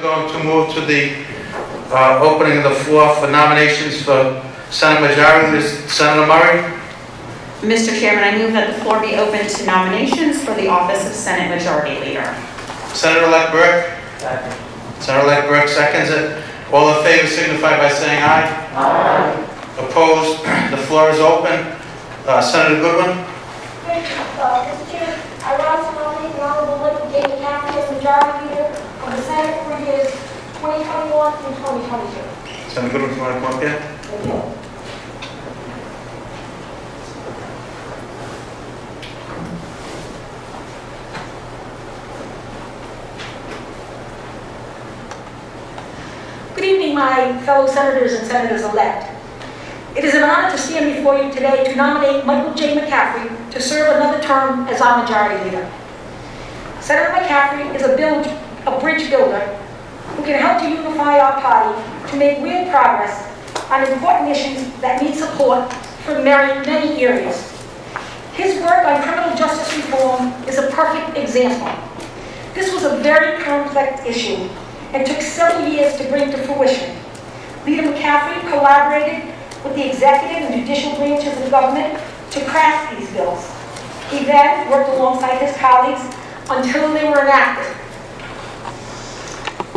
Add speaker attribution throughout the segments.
Speaker 1: we're going to move to the opening of the floor for nominations for Senate Majority Leader. Senator Murray.
Speaker 2: Mr. Chairman, I move that the floor be open to nominations for the office of Senate Majority Leader.
Speaker 1: Senator-elect Burke.
Speaker 3: Second.
Speaker 1: Senator-elect Burke seconds it. All in favor signify by saying aye.
Speaker 3: Aye.
Speaker 1: Opposed? The floor is open. Senator Goodwin.
Speaker 4: Thank you, Mr. Chair. I rise to nominate the Honorable McCaffrey as Majority Leader of the Senate for years 2021 through 2022.
Speaker 1: Senator Goodwin, you want to come up here?
Speaker 4: Thank you. Good evening, my fellow senators and senators-elect. It is an honor to stand before you today to nominate Michael J. McCaffrey to serve another term as our Majority Leader. Senator McCaffrey is a bridge builder who can help to unify our party to make real progress on important issues that need support from many areas. His work on criminal justice reform is a perfect example. This was a very complex issue and took several years to bring to fruition. Leader McCaffrey collaborated with the executive and judicial branches of government to craft these bills. He then worked alongside his colleagues until they were enacted.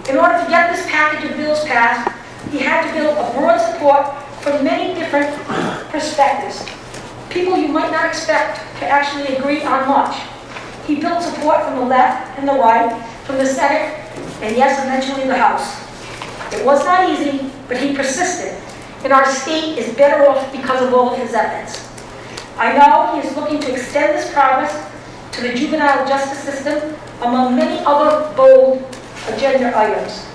Speaker 4: In order to get this package of bills passed, he had to build a broad support from many different perspectives. People you might not expect to actually agree on much. He built support from the left and the right, from the Senate, and yes, eventually the House. It was not easy, but he persisted, and our state is better off because of all of his efforts. I know he is looking to extend this progress to the juvenile justice system, among many other bold agenda items.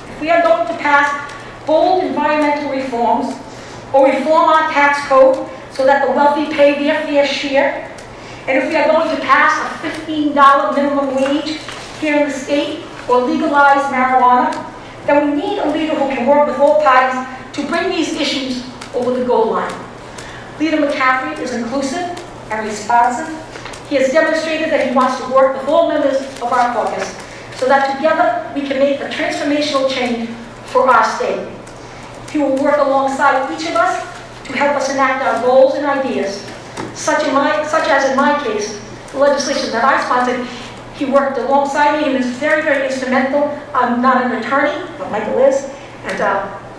Speaker 4: If we are going to pass bold environmental reforms, or reform our tax code so that the wealthy pay their fair share, and if we are going to pass a $15 minimum wage here in the state, or legalize marijuana, then we need a leader who can work with all parties to bring these issues over the goal line. Leader McCaffrey is inclusive and responsive. He has demonstrated that he wants to work with all members of our caucus so that together we can make a transformational change for our state. He will work alongside each of us to help us enact our goals and ideas, such as in my case, the legislation that I sponsored. He worked alongside me and is very instrumental. I'm not an attorney, but Michael is. And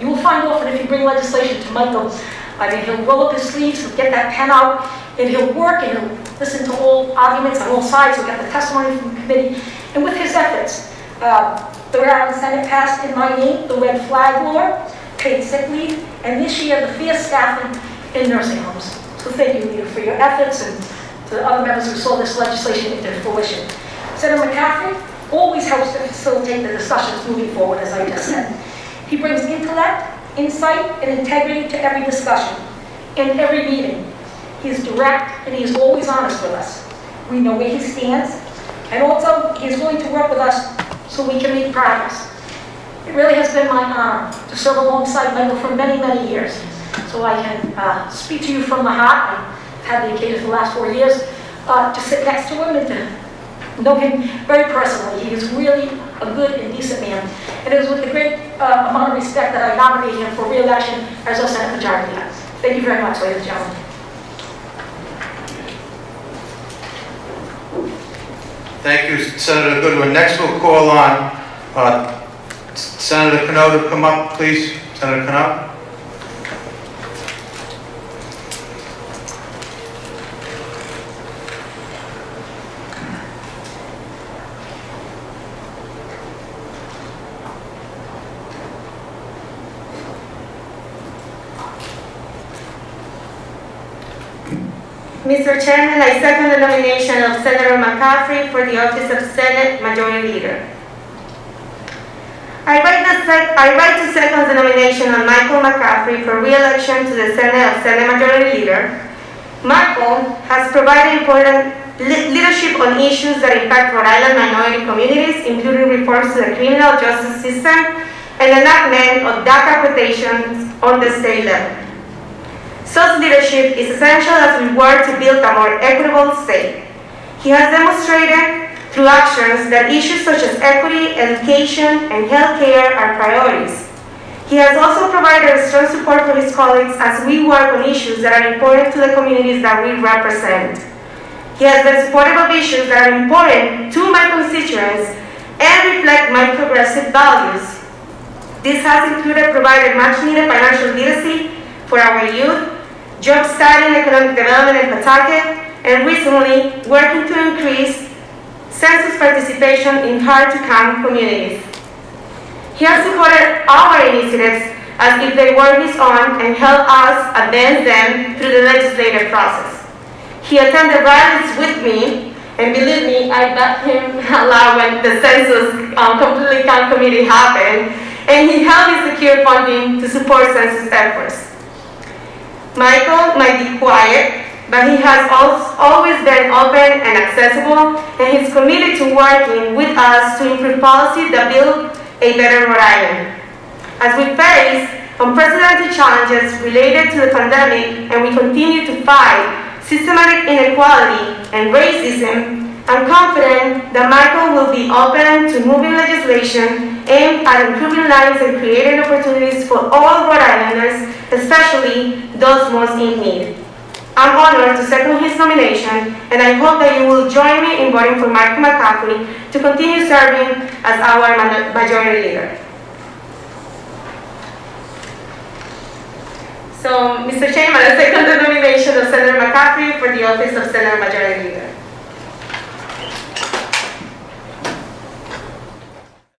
Speaker 4: you will find often if you bring legislation to Michael, he'll roll up his sleeves, he'll get that pen out, and he'll work and he'll listen to all arguments on all sides. He'll get the testimony from the committee. And with his efforts, the Rhode Island Senate passed in my name the red flag law, paid sick leave, and this year the fair staffing in nursing homes. So thank you, Leader, for your efforts, and to the other members who saw this legislation into fruition. Senator McCaffrey always helps to facilitate the discussions moving forward, as I just said. He brings intellect, insight, and integrity to every discussion and every meeting. He is direct and he is always honest with us. We know where he stands, and also he is willing to work with us so we can make progress. It really has been my honor to serve alongside Michael for many years. So I can speak to you from the heart. I've had the occasion for the last 4 years to sit next to him and to know him very personally. He is really a good and decent man. And it is with a great amount of respect that I nominate him for re-election as our Senate Majority Leader. Thank you very much, ladies and gentlemen.
Speaker 1: Thank you, Senator Goodwin. Next we'll call on Senator Cano to come up, please. Senator Cano.
Speaker 5: Mr. Chairman, I second the nomination of Senator McCaffrey for the office of Senate Majority Leader. I write to second the nomination of Michael McCaffrey for re-election to the Senate Majority Leader. Michael has provided important leadership on issues that impact Rhode Island minority communities, including reforms to the criminal justice system and enactment of data protections on the state level. Such leadership is essential as we work to build a more equitable state. He has demonstrated through actions that issues such as equity, education, and healthcare are priorities. He has also provided strong support for his colleagues as we work on issues that are important to the communities that we represent. He has been supportive of issues that are important to my constituents and reflect my progressive values. This has included providing much-needed financial literacy for our youth, jump-starting economic development in Pawtucket, and recently working to increase census participation in hard-to-count communities. He has supported our initiatives as if they were his own and helped us advance them through the legislative process. He attended rallies with me, and believe me, I backed him a lot when the census completely count committee happened, and he helped me secure funding to support census efforts. Michael might be quiet, but he has always been open and accessible, and he's committed to working with us to improve policy that build a better Rhode Island. As we face unprecedented challenges related to the pandemic and we continue to fight systematic inequality and racism, I'm confident that Michael will be open to moving legislation aimed at improving lives and creating opportunities for all Rhode Islanders, especially those most in need. I'm honored to second his nomination, and I hope that you will join me in voting for Michael McCaffrey to continue serving as our majority leader. So, Mr. Chairman, I second the nomination of Senator McCaffrey for the office of Senate Majority Leader.